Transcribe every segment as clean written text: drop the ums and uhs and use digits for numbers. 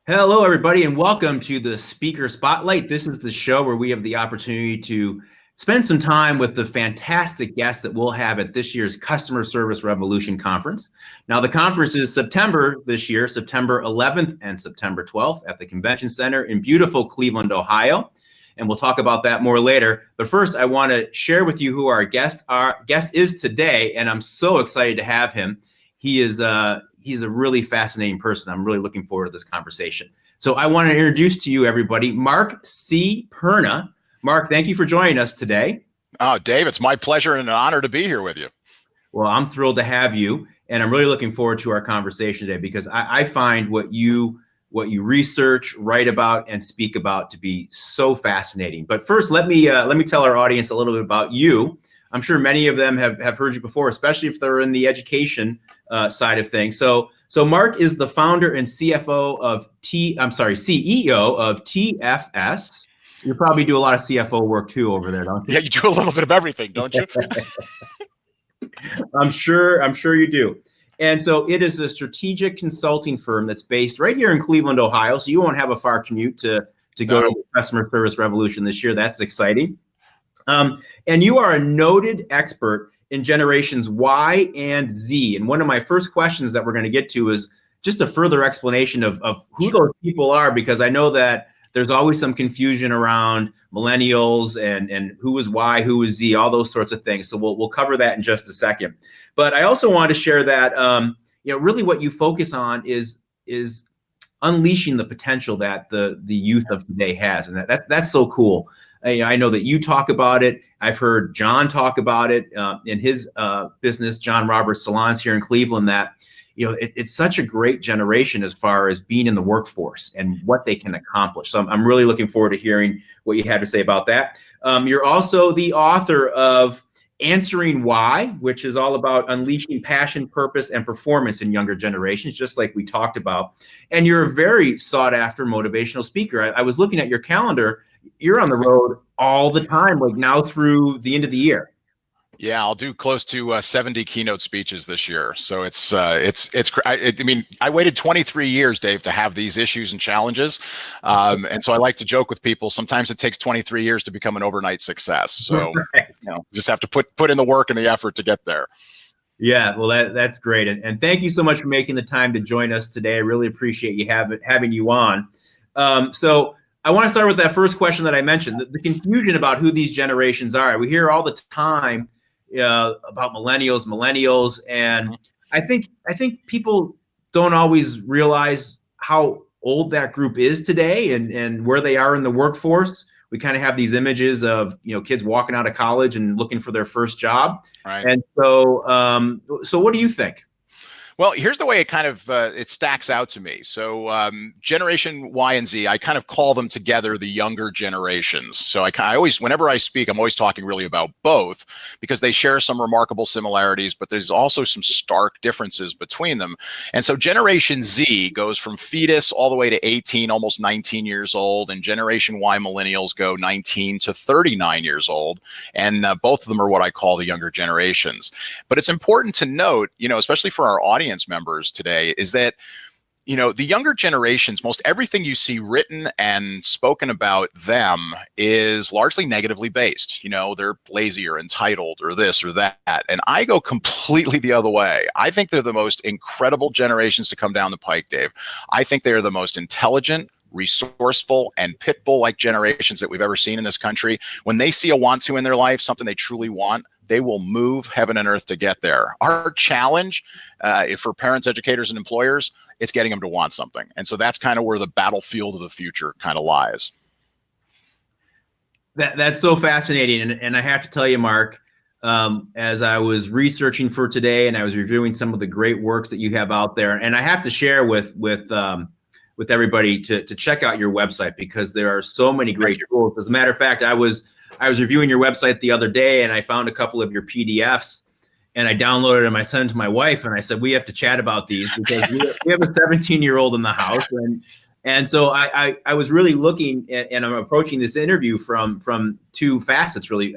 Hello, everybody, and welcome to the Speaker Spotlight. This is the show where we have the opportunity to spend some time with the fantastic guests that we'll have at this year's Customer Service Revolution Conference. Now, the conference is September this year, September 11th and September 12th at the Convention Center in beautiful Cleveland, Ohio. And we'll talk about that more later. But first, I want to share with you who our guest is today, and I'm so excited to have him. He's a really fascinating person. I'm really looking forward to this conversation. So I want to introduce to you, everybody, Mark C. Perna. Mark, thank you for joining us today. Oh, Dave, it's my pleasure and an honor to be here with you. Well, I'm thrilled to have you, and I'm really looking forward to our conversation today because I find what you research, write about, and speak about to be so fascinating. But first, let me tell our audience a little bit about you. I'm sure many of them have heard you before, especially if they're in the education side of things. So Mark is the founder and CEO of TFS. You probably do a lot of CFO work too over there, don't you? Yeah, you do a little bit of everything, don't you? I'm sure you do. And so it is a strategic consulting firm that's based right here in Cleveland, Ohio. So you won't have a far commute to go to the Customer Service Revolution this year. That's exciting. And you are a noted expert in generations Y and Z. And one of my first questions that we're going to get to is just a further explanation of who those people are, because I know that there's always some confusion around millennials and who is Y, who is Z, all those sorts of things. So we'll cover that in just a second. But I also want to share that really what you focus on is unleashing the potential that the youth of today has, and that's so cool. I know that you talk about it. I've heard John talk about it in his business, John Roberts Salons here in Cleveland, that it's such a great generation as far as being in the workforce and what they can accomplish. So I'm really looking forward to hearing what you had to say about that. You're also the author of Answering Why, which is all about unleashing passion, purpose, and performance in younger generations, just like we talked about. And you're a very sought after motivational speaker. I was looking at your calendar. You're on the road all the time, like now through the end of the year. Yeah, I'll do close to 70 keynote speeches this year. So I waited 23 years, Dave, to have these issues and challenges. And so I like to joke with people, sometimes it takes 23 years to become an overnight success. So just have to put in the work and the effort to get there. Yeah, well, that's great. And thank you so much for making the time to join us today. I really appreciate you having you on. So I want to start with that first question that I mentioned, the confusion about who these generations are. We hear all the time about millennials, and I think people don't always realize how old that group is today and where they are in the workforce. We kind of have these images of kids walking out of college and looking for their first job. Right. And so what do you think? Well, here's the way it kind of it stacks out to me. So Generation Y and Z, I kind of call them together the younger generations. So I always, whenever I speak, I'm always talking really about both because they share some remarkable similarities, but there's also some stark differences between them. And so Generation Z goes from fetus all the way to 18, almost 19 years old, and Generation Y millennials go 19 to 39 years old. And both of them are what I call the younger generations. But it's important to note, especially for our audience members today, is that the younger generations, most everything you see written and spoken about them is largely negatively based. They're lazy or entitled or this or that. And I go completely the other way. I think they're the most incredible generations to come down the pike, Dave. I think they're the most intelligent, resourceful, and pit bull-like generations that we've ever seen in this country. When they see a want to in their life, something they truly want, they will move heaven and earth to get there. Our challenge for parents, educators, and employers, it's getting them to want something. And so that's kind of where the battlefield of the future kind of lies. That's so fascinating. And I have to tell you, Mark, as I was researching for today and I was reviewing some of the great works that you have out there, and I have to share with everybody to check out your website because there are so many great tools. As a matter of fact, I was reviewing your website the other day and I found a couple of your PDFs and I downloaded them. I sent them to my wife and I said, we have to chat about these because we have a 17-year-old in the house. And so I was really looking at, and I'm approaching this interview from two facets, really,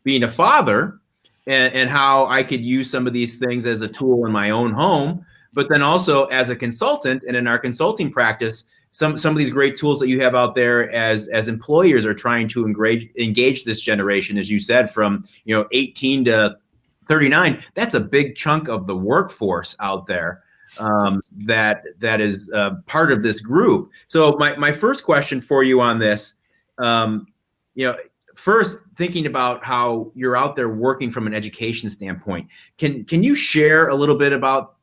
being a father and how I could use some of these things as a tool in my own home, but then also as a consultant and in our consulting practice, some of these great tools that you have out there as employers are trying to engage this generation, as you said, from 18 to 39. That's a big chunk of the workforce out there that is part of this group. So my first question for you on this, first thinking about how you're out there working from an education standpoint, can you share a little bit about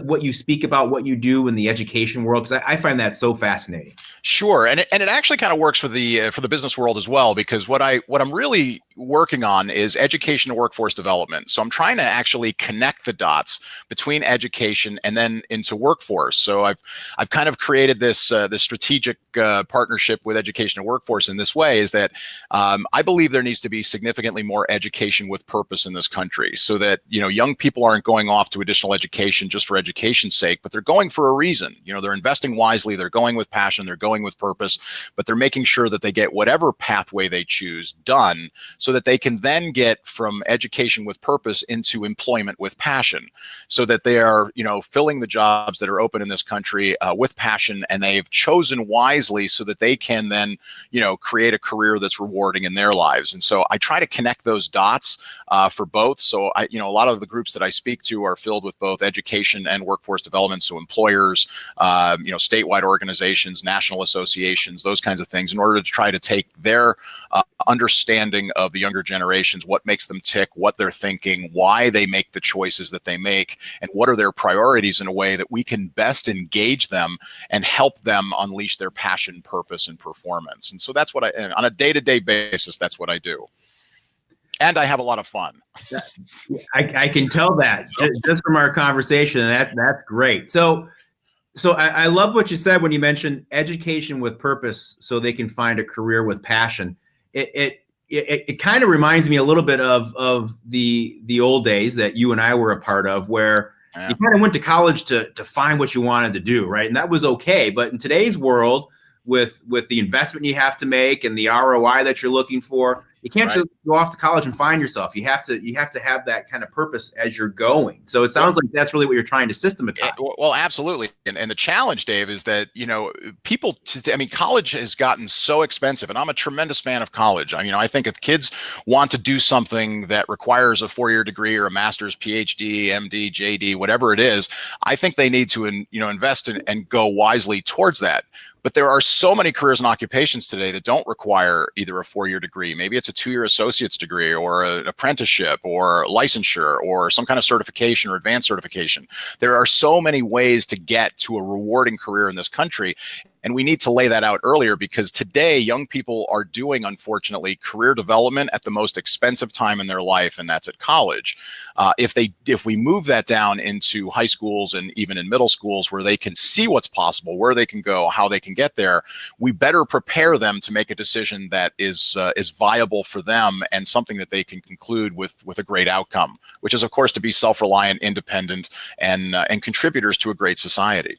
what you speak about, what you do in the education world? Because I find that so fascinating. Sure, and it actually kind of works for the business world as well, because what I'm really working on is education and workforce development. So I'm trying to actually connect the dots between education and then into workforce. So I've kind of created this strategic partnership with education and workforce in this way, is that I believe there needs to be significantly more education with purpose in this country, so that young people aren't going off to additional education just for education's sake, but they're going for a reason. They're investing wisely, they're going with passion, they're going with purpose, but they're making sure that they get whatever pathway they choose done, so that they can then get from education with purpose into employment with passion, so that they are, filling the jobs that are open in this country with passion, and they've chosen wisely, so that they can then, create a career that's rewarding in their lives. And so I try to connect those dots for both. So a lot of the groups that I speak to are filled with both education and workforce development. So employers, statewide organizations, national associations, those kinds of things, in order to try to take their understanding of the younger generations, what makes them tick, what they're thinking, why they make the choices that they make, and what are their priorities, in a way that we can best engage them and help them unleash their passion, purpose, and performance. And so that's what on a day-to-day basis, that's what I do. And I have a lot of fun. I can tell that just from our conversation. That's great. So I love what you said when you mentioned education with purpose, so they can find a career with passion. It kind of reminds me a little bit of the old days that you and I were a part of, where you kind of went to college to find what you wanted to do, right? And that was okay. But in today's world, with the investment you have to make and the ROI that you're looking for, you can't just go off to college and find yourself. You have to have that kind of purpose as you're going. So it sounds like that's really what you're trying to systematize. Well, absolutely. And the challenge, Dave, is that, people, college has gotten so expensive, and I'm a tremendous fan of college. I think if kids want to do something that requires a 4-year degree or a master's, PhD, MD, JD, whatever it is, I think they need to, invest in and go wisely towards that. But there are so many careers and occupations today that don't require either a 4-year degree. Maybe it's a 2-year associate's degree, or an apprenticeship, or licensure, or some kind of certification or advanced certification. There are so many ways to get to a rewarding career in this country. And we need to lay that out earlier, because today young people are doing, unfortunately, career development at the most expensive time in their life, and that's at college. If we move that down into high schools and even in middle schools, where they can see what's possible, where they can go, how they can get there, we better prepare them to make a decision that is viable for them, and something that they can conclude with a great outcome, which is, of course, to be self-reliant, independent, and contributors to a great society.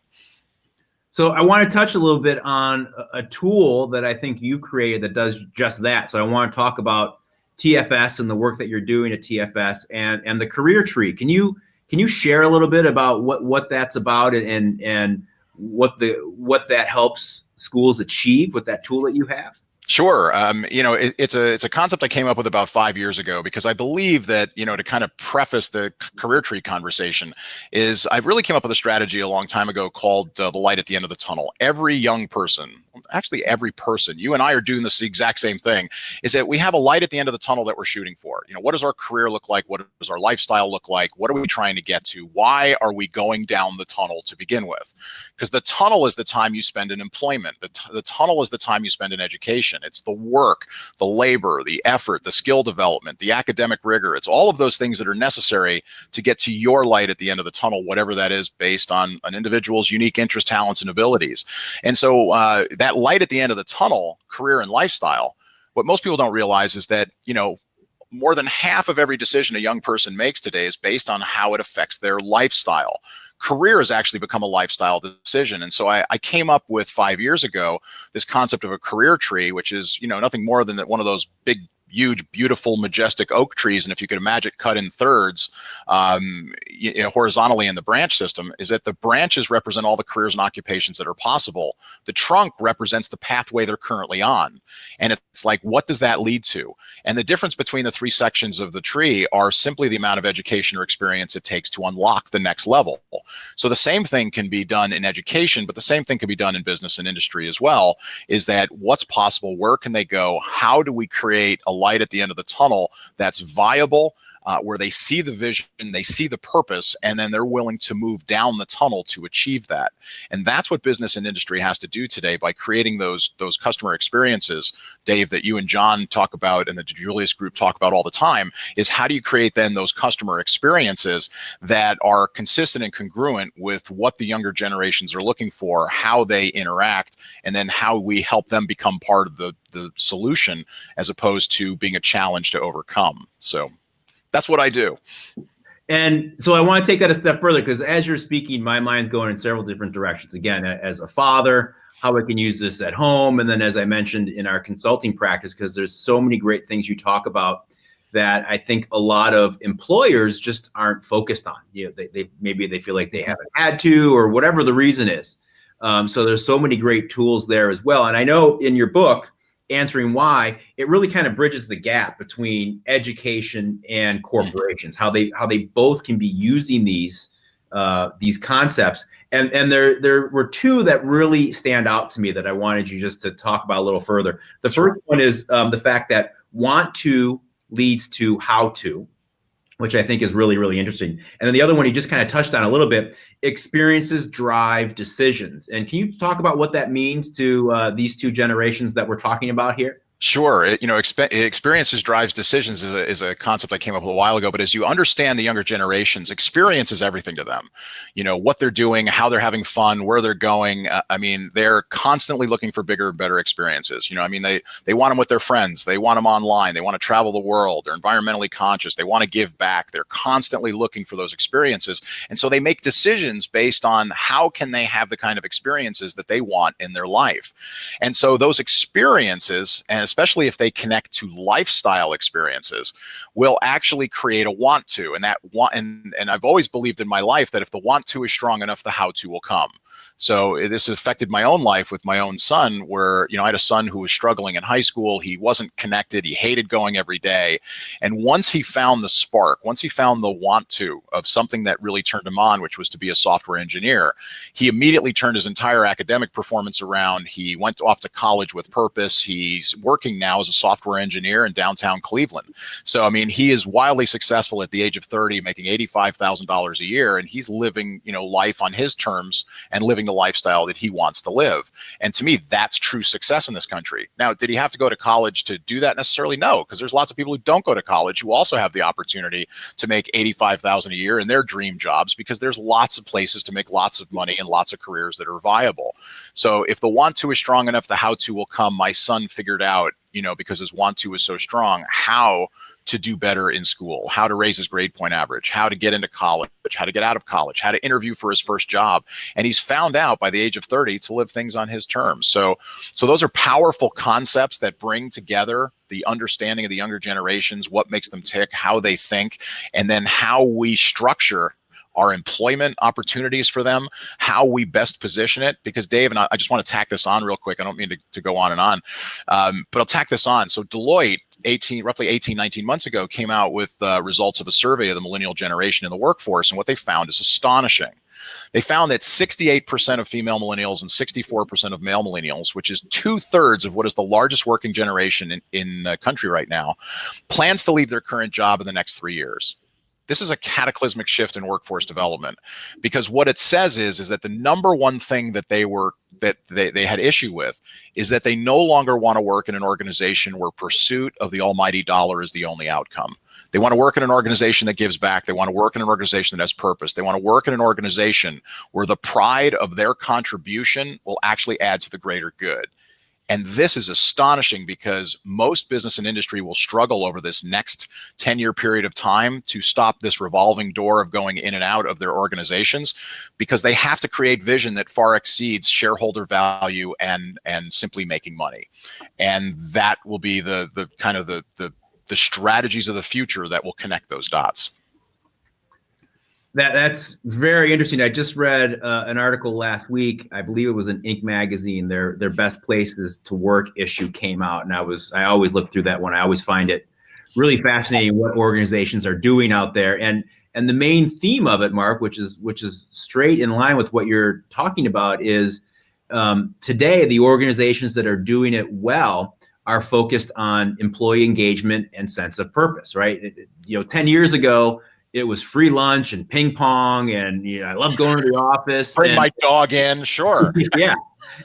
So I want to touch a little bit on a tool that I think you created that does just that. So I want to talk about TFS and the work that you're doing at TFS and the career tree. Can you share a little bit about what that's about and what that helps schools achieve with that tool that you have? Sure. It's a concept I came up with about 5 years ago, because I believe that, to kind of preface the career tree conversation, is I really came up with a strategy a long time ago called the light at the end of the tunnel. Every young person, actually every person, you and I are doing this exact same thing, is that we have a light at the end of the tunnel that we're shooting for. What does our career look like? What does our lifestyle look like? What are we trying to get to? Why are we going down the tunnel to begin with? Because the tunnel is the time you spend in employment. The tunnel is the time you spend in education. It's the work, the labor, the effort, the skill development, the academic rigor. It's all of those things that are necessary to get to your light at the end of the tunnel, whatever that is, based on an individual's unique interests, talents, and abilities. And so that light at the end of the tunnel, career and lifestyle, what most people don't realize is that, more than half of every decision a young person makes today is based on how it affects their lifestyle. Career has actually become a lifestyle decision. And so I came up with 5 years ago this concept of a career tree, which is, nothing more than one of those big huge, beautiful, majestic oak trees, and if you could imagine cut in thirds horizontally in the branch system, is that the branches represent all the careers and occupations that are possible. The trunk represents the pathway they're currently on. And it's like, what does that lead to? And the difference between the three sections of the tree are simply the amount of education or experience it takes to unlock the next level. So the same thing can be done in education, but the same thing can be done in business and industry as well, is that what's possible, where can they go, how do we create a light at the end of the tunnel that's viable, where they see the vision, they see the purpose, and then they're willing to move down the tunnel to achieve that. And that's what business and industry has to do today by creating those customer experiences, Dave, that you and John talk about and the DiJulius group talk about all the time, is how do you create then those customer experiences that are consistent and congruent with what the younger generations are looking for, how they interact, and then how we help them become part of the solution as opposed to being a challenge to overcome. So that's what I do. And so I want to take that a step further, because as you're speaking, my mind's going in several different directions. Again, as a father, how I can use this at home. And then, as I mentioned, in our consulting practice, because there's so many great things you talk about that I think a lot of employers just aren't focused on. Maybe they feel like they haven't had to, or whatever the reason is. So there's so many great tools there as well. And I know in your book, Answering Why, it really kind of bridges the gap between education and corporations, how they both can be using these concepts. And there were two that really stand out to me that I wanted you just to talk about a little further. The first one is the fact that want to leads to how to, which I think is really, really interesting. And then the other one you just kind of touched on a little bit, experiences drive decisions. And can you talk about what that means to these two generations that we're talking about here? Sure. Experiences drives decisions is a concept I came up with a while ago. But as you understand the younger generations, experience is everything to them. What they're doing, how they're having fun, where they're going. They're constantly looking for bigger and better experiences. They want them with their friends. They want them online. They want to travel the world. They're environmentally conscious. They want to give back. They're constantly looking for those experiences. And so they make decisions based on how can they have the kind of experiences that they want in their life. And so those experiences, and especially if they connect to lifestyle experiences, will actually create a want to. And that want, and I've always believed in my life that if the want to is strong enough, the how to will come. So this affected my own life with my own son, where, I had a son who was struggling in high school. He wasn't connected. He hated going every day. And once he found the spark, once he found the want to of something that really turned him on, which was to be a software engineer, he immediately turned his entire academic performance around. He went off to college with purpose. He's working now as a software engineer in downtown Cleveland. So, he is wildly successful at the age of 30, making $85,000 a year. And he's living, life on his terms and living the lifestyle that he wants to live. And to me, that's true success in this country. Now, did he have to go to college to do that necessarily? No, because there's lots of people who don't go to college who also have the opportunity to make $85,000 a year in their dream jobs, because there's lots of places to make lots of money and lots of careers that are viable. So if the want to is strong enough, the how to will come. My son figured out, because his want to is so strong, how to do better in school, how to raise his grade point average, how to get into college, how to get out of college, how to interview for his first job. And he's found out by the age of 30 to live things on his terms. So those are powerful concepts that bring together the understanding of the younger generations, what makes them tick, how they think, and then how we structure our employment opportunities for them, how we best position it. Because Dave, and I just want to tack this on real quick. I don't mean to go on and on, but I'll tack this on. So Deloitte, roughly 18, 19 months ago, came out with results of a survey of the millennial generation in the workforce. And what they found is astonishing. They found that 68% of female millennials and 64% of male millennials, which is 2/3 of what is the largest working generation in the country right now, plans to leave their current job in the next 3 years. This is a cataclysmic shift in workforce development, because what it says is that the number one thing that they had issue with is that they no longer want to work in an organization where pursuit of the almighty dollar is the only outcome. They want to work in an organization that gives back. They want to work in an organization that has purpose. They want to work in an organization where the pride of their contribution will actually add to the greater good. And this is astonishing, because most business and industry will struggle over this next 10-year period of time to stop this revolving door of going in and out of their organizations, because they have to create vision that far exceeds shareholder value and simply making money. And that will be the kind of the the strategies of the future that will connect those dots. That's very interesting. I just read an article last week. I believe it was in Inc. magazine. Their best places to work issue came out, and I always look through that one. I always find it really fascinating what organizations are doing out there, and the main theme of it, Mark, which is straight in line with what you're talking about, is today the organizations that are doing it well are focused on employee engagement and sense of purpose. Right? 10 years ago, it was free lunch and ping pong, and I love going to the office. Bring my dog in, sure. Yeah,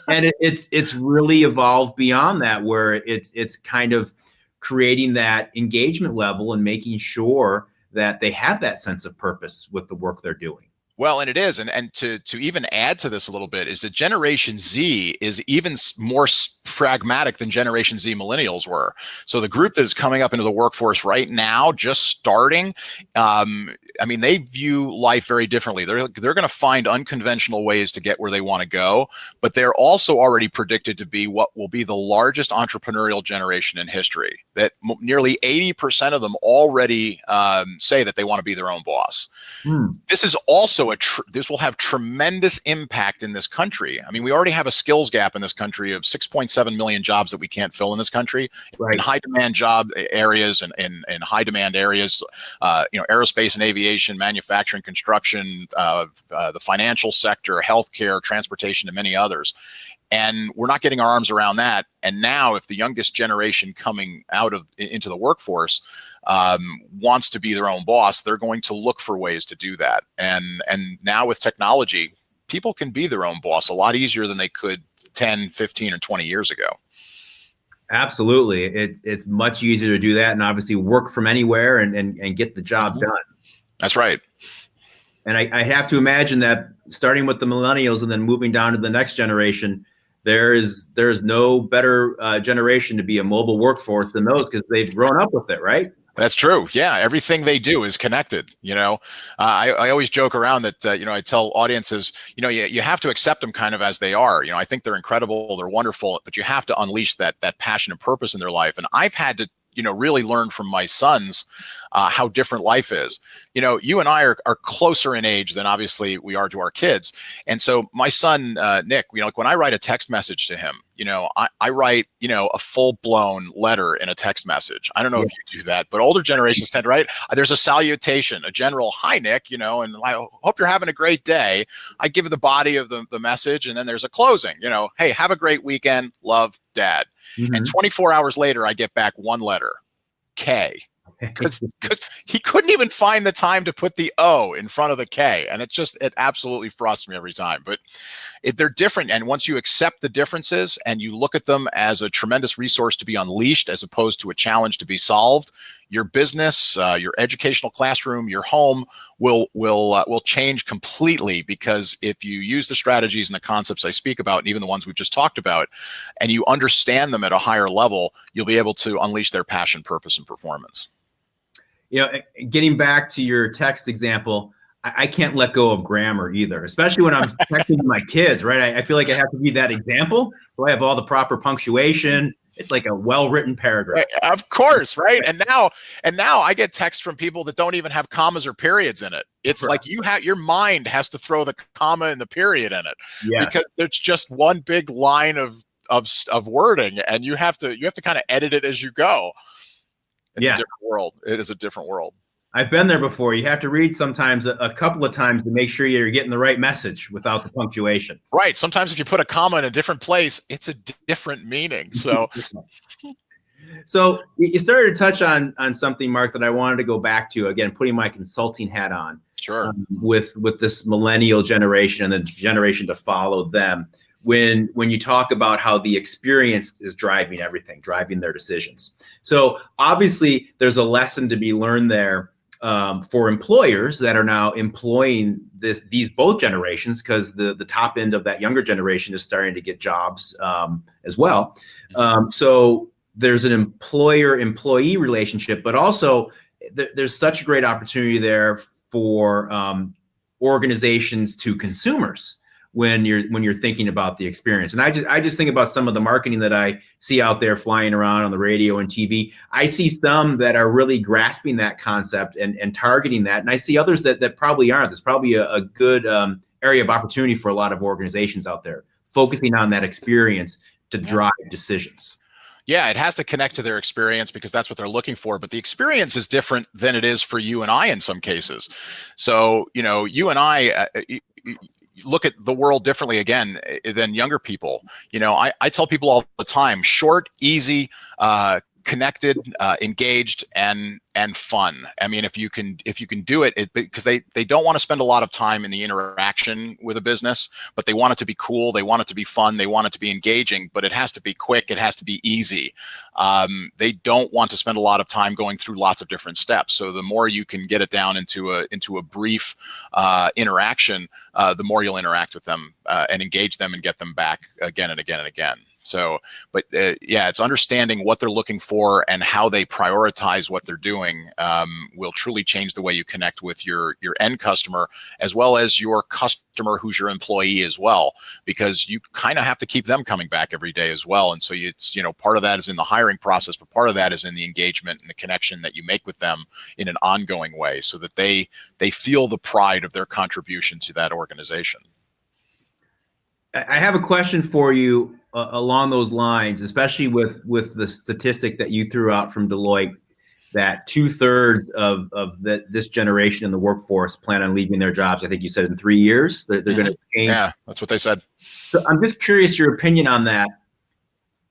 and it's really evolved beyond that, where it's kind of creating that engagement level and making sure that they have that sense of purpose with the work they're doing. Well, and it is, and to even add to this a little bit, is that Generation Z is even more pragmatic than Generation Z millennials were. So the group that is coming up into the workforce right now, just starting, they view life very differently. They're going to find unconventional ways to get where they want to go, but they're also already predicted to be what will be the largest entrepreneurial generation in history. That nearly 80% of them already say that they want to be their own boss. This is also this will have tremendous impact in this country. I mean, we already have a skills gap in this country of 6.7 million jobs that we can't fill in this country, right, in high demand job areas and in high demand areas, aerospace and aviation, manufacturing, construction, the financial sector, healthcare, transportation, and many others. And we're not getting our arms around that. And now if the youngest generation coming into the workforce wants to be their own boss, they're going to look for ways to do that. And now with technology, people can be their own boss a lot easier than they could 10, 15, or 20 years ago. Absolutely. It's much easier to do that, and obviously work from anywhere and get the job done. That's right. And I have to imagine that starting with the millennials and then moving down to the next generation, there's no better generation to be a mobile workforce than those, because they've grown up with it, right? That's true. Yeah, everything they do is connected. I always joke around that. I tell audiences, you have to accept them kind of as they are. I think they're incredible, they're wonderful, but you have to unleash that passion and purpose in their life. And I've had to really learn from my sons how different life is. You and I are closer in age than obviously we are to our kids. And so my son, Nick, like when I write a text message to him, I write, a full-blown letter in a text message. I don't know if you do that, but older generations tend to write, there's a salutation, a general, hi, Nick, and I hope you're having a great day. I give the body of the message, and then there's a closing, hey, have a great weekend, love, Dad. Mm-hmm. And 24 hours later, I get back one letter, K. Because he couldn't even find the time to put the O in front of the K. And it absolutely frustrates me every time. But they're different. And once you accept the differences and you look at them as a tremendous resource to be unleashed as opposed to a challenge to be solved, your business, your educational classroom, your home will change completely. Because if you use the strategies and the concepts I speak about, and even the ones we've just talked about, and you understand them at a higher level, you'll be able to unleash their passion, purpose, and performance. Getting back to your text example, I can't let go of grammar either, especially when I'm texting my kids, right? I feel like I have to be that example. So I have all the proper punctuation. It's like a well-written paragraph. Of course, right? And now I get texts from people that don't even have commas or periods in it. It's right. Like your mind has to throw the comma and the period in it, because there's just one big line of wording, and you have to kind of edit it as you go. It's a different world. It is a different world. I've been there before. You have to read sometimes a couple of times to make sure you're getting the right message without the punctuation. Right. Sometimes if you put a comma in a different place, it's a different meaning. So, so you started to touch on something, Mark, that I wanted to go back to, again, putting my consulting hat on. Sure. With this millennial generation and the generation to follow them. When you talk about how the experience is driving everything, driving their decisions. So obviously there's a lesson to be learned there for employers that are now employing these both generations, because the top end of that younger generation is starting to get jobs as well. So there's an employer-employee relationship, but also there's such a great opportunity there for organizations to consumers. when you're thinking about the experience. And I just think about some of the marketing that I see out there flying around on the radio and TV. I see some that are really grasping that concept and targeting that, and I see others that probably aren't. There's probably a good area of opportunity for a lot of organizations out there focusing on that experience to drive decisions. Yeah, it has to connect to their experience because that's what they're looking for. But the experience is different than it is for you and I in some cases. So, you and I look at the world differently again than younger people. I tell people all the time, short, easy, connected, engaged, and fun. I mean, if you can do it, because they don't want to spend a lot of time in the interaction with a business, but they want it to be cool, they want it to be fun, they want it to be engaging, but it has to be quick, it has to be easy. They don't want to spend a lot of time going through lots of different steps. So the more you can get it down into a brief interaction, the more you'll interact with them and engage them and get them back again and again and again. So, but it's understanding what they're looking for and how they prioritize what they're doing will truly change the way you connect with your end customer, as well as your customer who's your employee as well, because you kind of have to keep them coming back every day as well. And so it's, part of that is in the hiring process, but part of that is in the engagement and the connection that you make with them in an ongoing way so that they feel the pride of their contribution to that organization. I have a question for you along those lines, especially with the statistic that you threw out from Deloitte, that 2/3 of this generation in the workforce plan on leaving their jobs. I think you said in 3 years they're going to change. Yeah, that's what they said. So I'm just curious your opinion on that.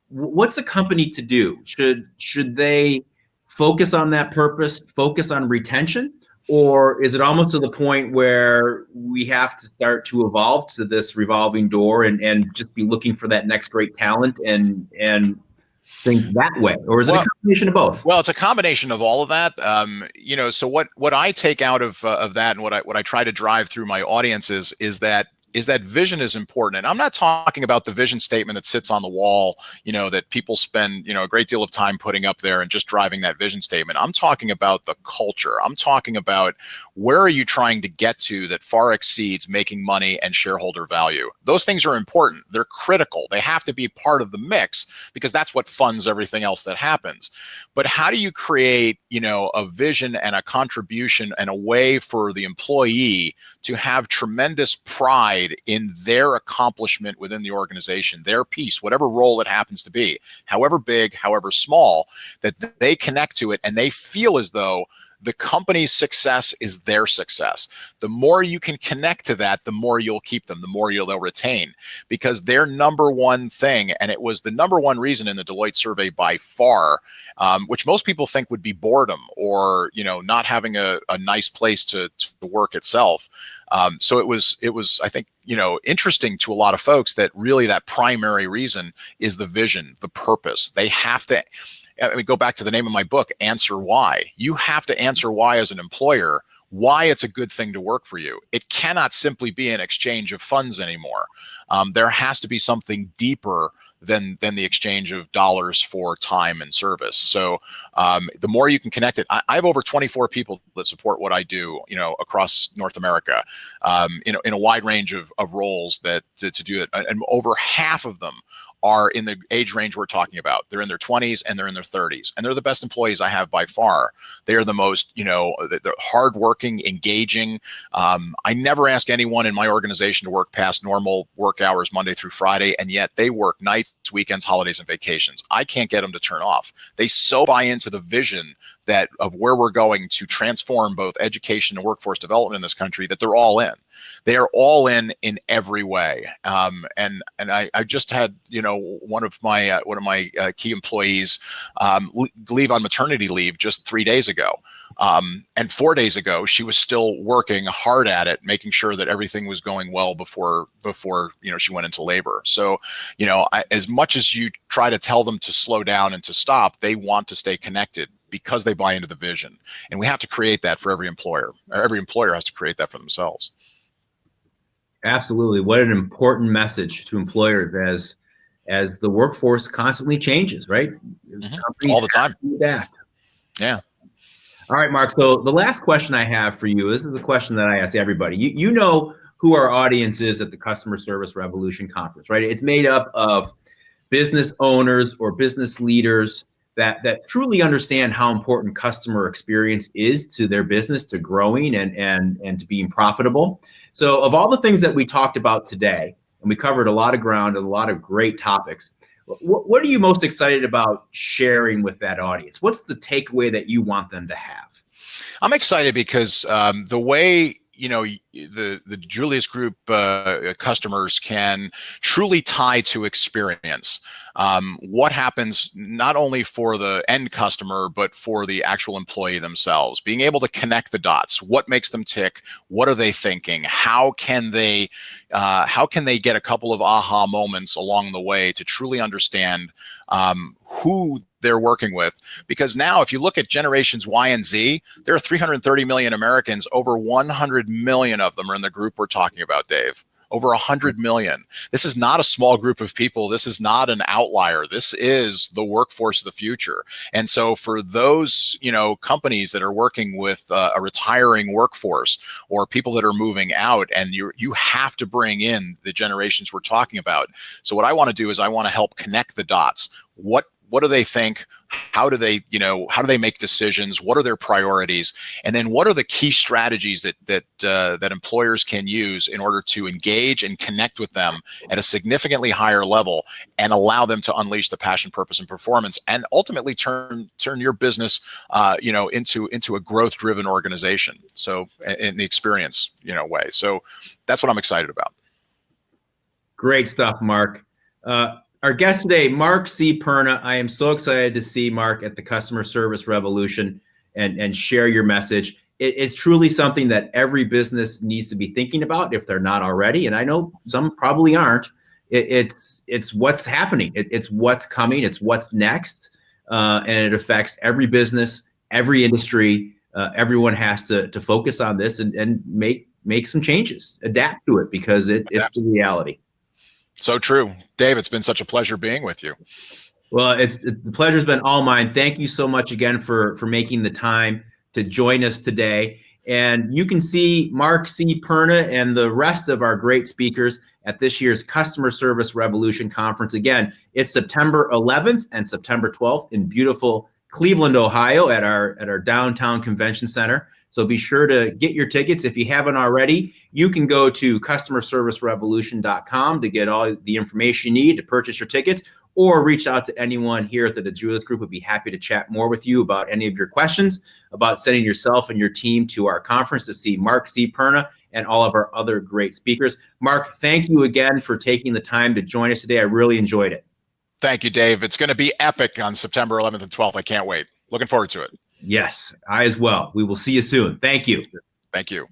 What's a company to do? Should they focus on that purpose, focus on retention? Or is it almost to the point where we have to start to evolve to this revolving door and just be looking for that next great talent and think that way? Or is it a combination of both? Well, it's a combination of all of that. So what I take out of that and what I try to drive through my audiences is that vision is important. And I'm not talking about the vision statement that sits on the wall, that people spend, a great deal of time putting up there and just driving that vision statement. I'm talking about the culture. I'm talking about where are you trying to get to that far exceeds making money and shareholder value. Those things are important. They're critical. They have to be part of the mix because that's what funds everything else that happens. But how do you create, a vision and a contribution and a way for the employee to have tremendous pride in their accomplishment within the organization, their piece, whatever role it happens to be, however big, however small, that they connect to it and they feel as though the company's success is their success. The more you can connect to that, the more you'll keep them, the more they'll retain, because their number one thing, and it was the number one reason in the Deloitte survey by far, which most people think would be boredom or not having a nice place to work itself. So it was I think interesting to a lot of folks that really that primary reason is the vision, the purpose. They have to. Go back to the name of my book, Answer Why. You have to answer why as an employer, why it's a good thing to work for you. It cannot simply be an exchange of funds anymore. There has to be something deeper than the exchange of dollars for time and service. So the more you can connect it, I have over 24 people that support what I do, across North America, in a wide range of roles that to do it. And over half of them are in the age range we're talking about. They're in their 20s and they're in their 30s. And they're the best employees I have by far. They are the most, they're hardworking, engaging. I never ask anyone in my organization to work past normal work hours Monday through Friday, and yet they work nights, weekends, holidays, and vacations. I can't get them to turn off. They so buy into the vision that of where we're going to transform both education and workforce development in this country that they're all in. They are all in every way. And I just had, one of my key employees leave on maternity leave just 3 days ago. And 4 days ago, she was still working hard at it, making sure that everything was going well before she went into labor. So, as much as you try to tell them to slow down and to stop, they want to stay connected because they buy into the vision. And we have to create that for every employer. Every employer has to create that for themselves. Absolutely. What an important message to employers as the workforce constantly changes, right? Mm-hmm. All the time. Yeah. All right, Mark. So the last question I have for you, this is a question that I ask everybody. You know who our audience is at the Customer Service Revolution Conference, right? It's made up of business owners or business leaders that truly understand how important customer experience is to their business, to growing and to being profitable. So of all the things that we talked about today, and we covered a lot of ground and a lot of great topics, what are you most excited about sharing with that audience? What's the takeaway that you want them to have? I'm excited because the way the DiJulius Group customers can truly tie to experience. What happens not only for the end customer, but for the actual employee themselves, being able to connect the dots. What makes them tick? What are they thinking? How can they get a couple of aha moments along the way to truly understand who they're working with? Because now if you look at generations Y and Z, there are 330 million Americans. Over 100 million of them are in the group we're talking about, Dave. Over 100 million. This is not a small group of people. This is not an outlier. This is the workforce of the future. And so for those, companies that are working with a retiring workforce or people that are moving out, and you have to bring in the generations we're talking about. So what I want to do is I want to help connect the dots. What do they think? How do they make decisions? What are their priorities? And then what are the key strategies that employers can use in order to engage and connect with them at a significantly higher level and allow them to unleash the passion, purpose, and performance, and ultimately turn your business, into a growth-driven organization. So in the experience, way. So that's what I'm excited about. Great stuff, Mark. Our guest today, Mark C. Perna. I am so excited to see Mark at the Customer Service Revolution and share your message. It's truly something that every business needs to be thinking about if they're not already. And I know some probably aren't. It's what's happening. It's what's coming. It's what's next. And it affects every business, every industry. Everyone has to focus on this and make some changes, adapt to it, because it's the reality. So true. Dave, it's been such a pleasure being with you. Well, the pleasure's been all mine. Thank you so much again for making the time to join us today. And you can see Mark C. Perna and the rest of our great speakers at this year's Customer Service Revolution Conference. Again, it's September 11th and September 12th in beautiful Cleveland, Ohio at our downtown convention center. So be sure to get your tickets. If you haven't already, you can go to customerservicerevolution.com to get all the information you need to purchase your tickets, or reach out to anyone here at the DiJulius Group. We'd be happy to chat more with you about any of your questions about sending yourself and your team to our conference to see Mark C. Perna and all of our other great speakers. Mark, thank you again for taking the time to join us today. I really enjoyed it. Thank you, Dave. It's going to be epic on September 11th and 12th. I can't wait. Looking forward to it. Yes, I as well. We will see you soon. Thank you. Thank you.